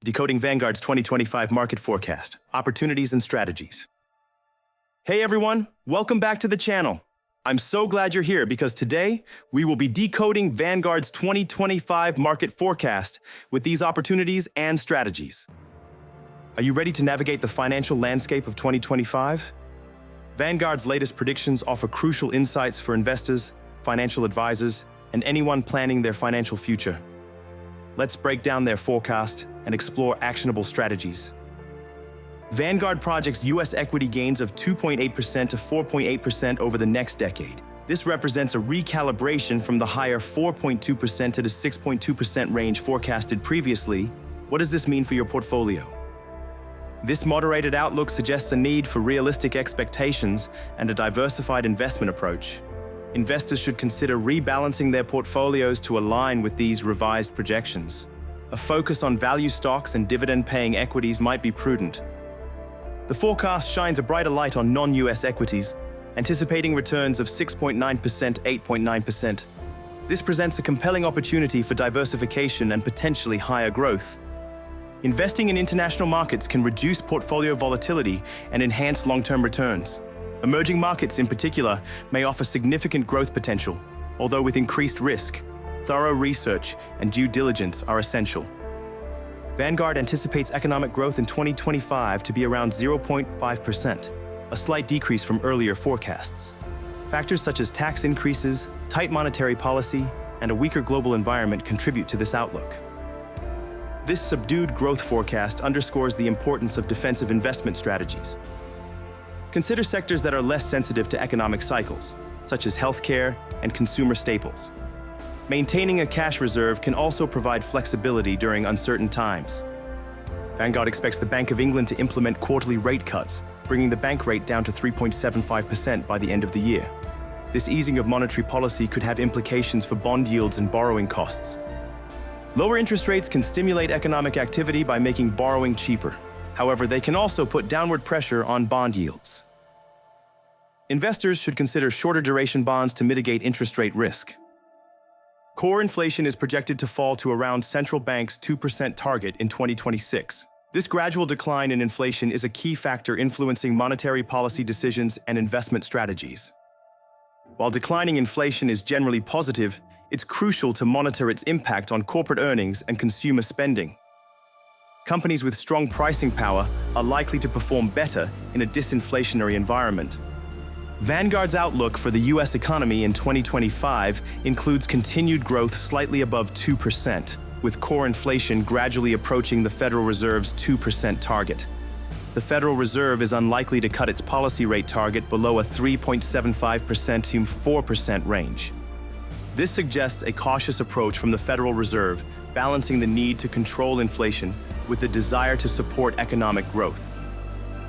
Decoding Vanguard's 2025 Market Forecast, Opportunities and Strategies. Hey everyone, welcome back to the channel. I'm so glad you're here because today we will be decoding Vanguard's 2025 Market Forecast with these opportunities and strategies. Are you ready to navigate the financial landscape of 2025? Vanguard's latest predictions offer crucial insights for investors, financial advisors, and anyone planning their financial future. Let's break down their forecast and explore actionable strategies. Vanguard projects U.S. equity gains of 2.8% to 4.8% over the next decade. This represents a recalibration from the higher 4.2% to the 6.2% range forecasted previously. What does this mean for your portfolio? This moderated outlook suggests a need for realistic expectations and a diversified investment approach. Investors should consider rebalancing their portfolios to align with these revised projections. A focus on value stocks and dividend-paying equities might be prudent. The forecast shines a brighter light on non-US equities, anticipating returns of 6.9% to 8.9%. This presents a compelling opportunity for diversification and potentially higher growth. Investing in international markets can reduce portfolio volatility and enhance long-term returns. Emerging markets in particular may offer significant growth potential, although with increased risk, thorough research and due diligence are essential. Vanguard anticipates economic growth in 2025 to be around 0.5%, a slight decrease from earlier forecasts. Factors such as tax increases, tight monetary policy, and a weaker global environment contribute to this outlook. This subdued growth forecast underscores the importance of defensive investment strategies. Consider sectors that are less sensitive to economic cycles, such as healthcare and consumer staples. Maintaining a cash reserve can also provide flexibility during uncertain times. Vanguard expects the Bank of England to implement quarterly rate cuts, bringing the bank rate down to 3.75% by the end of the year. This easing of monetary policy could have implications for bond yields and borrowing costs. Lower interest rates can stimulate economic activity by making borrowing cheaper. However, they can also put downward pressure on bond yields. Investors should consider shorter duration bonds to mitigate interest rate risk. Core inflation is projected to fall to around central bank's 2% target in 2026. This gradual decline in inflation is a key factor influencing monetary policy decisions and investment strategies. While declining inflation is generally positive, it's crucial to monitor its impact on corporate earnings and consumer spending. Companies with strong pricing power are likely to perform better in a disinflationary environment. Vanguard's outlook for the U.S. economy in 2025 includes continued growth slightly above 2%, with core inflation gradually approaching the Federal Reserve's 2% target. The Federal Reserve is unlikely to cut its policy rate target below a 3.75% to 4% range. This suggests a cautious approach from the Federal Reserve, balancing the need to control inflation with the desire to support economic growth.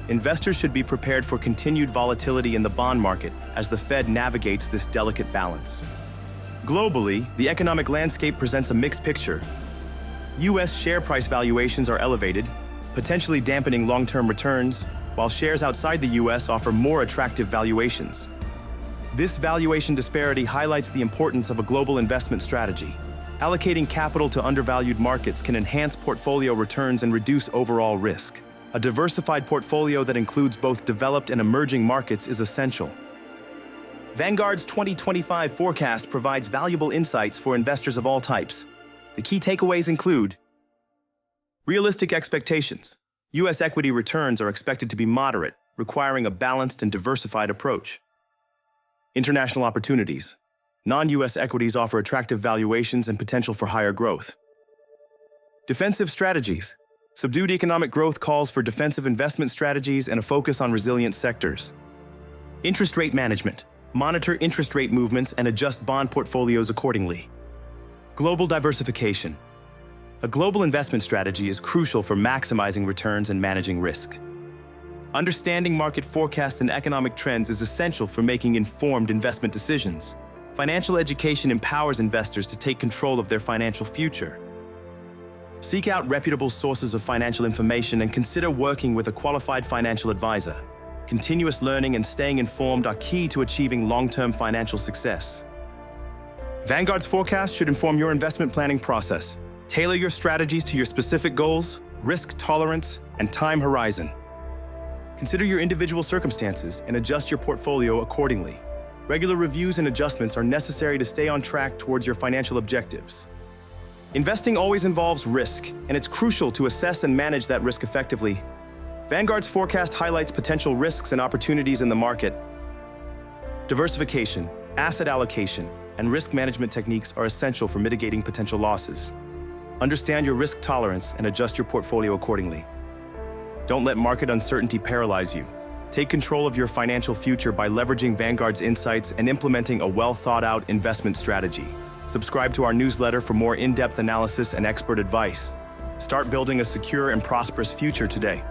Investors should be prepared for continued volatility in the bond market as the Fed navigates this delicate balance. Globally, the economic landscape presents a mixed picture. U.S. share price valuations are elevated, potentially dampening long-term returns, while shares outside the U.S. offer more attractive valuations. This valuation disparity highlights the importance of a global investment strategy. Allocating capital to undervalued markets can enhance portfolio returns and reduce overall risk. A diversified portfolio that includes both developed and emerging markets is essential. Vanguard's 2025 forecast provides valuable insights for investors of all types. The key takeaways include: realistic expectations. U.S. equity returns are expected to be moderate, requiring a balanced and diversified approach. International opportunities. Non-U.S. equities offer attractive valuations and potential for higher growth. Defensive strategies. Subdued economic growth calls for defensive investment strategies and a focus on resilient sectors. Interest rate management. Monitor interest rate movements and adjust bond portfolios accordingly. Global diversification. A global investment strategy is crucial for maximizing returns and managing risk. Understanding market forecasts and economic trends is essential for making informed investment decisions. Financial education empowers investors to take control of their financial future. Seek out reputable sources of financial information and consider working with a qualified financial advisor. Continuous learning and staying informed are key to achieving long-term financial success. Vanguard's forecast should inform your investment planning process. Tailor your strategies to your specific goals, risk tolerance, and time horizon. Consider your individual circumstances and adjust your portfolio accordingly. Regular reviews and adjustments are necessary to stay on track towards your financial objectives. Investing always involves risk, and it's crucial to assess and manage that risk effectively. Vanguard's forecast highlights potential risks and opportunities in the market. Diversification, asset allocation, and risk management techniques are essential for mitigating potential losses. Understand your risk tolerance and adjust your portfolio accordingly. Don't let market uncertainty paralyze you. Take control of your financial future by leveraging Vanguard's insights and implementing a well-thought-out investment strategy. Subscribe to our newsletter for more in-depth analysis and expert advice. Start building a secure and prosperous future today.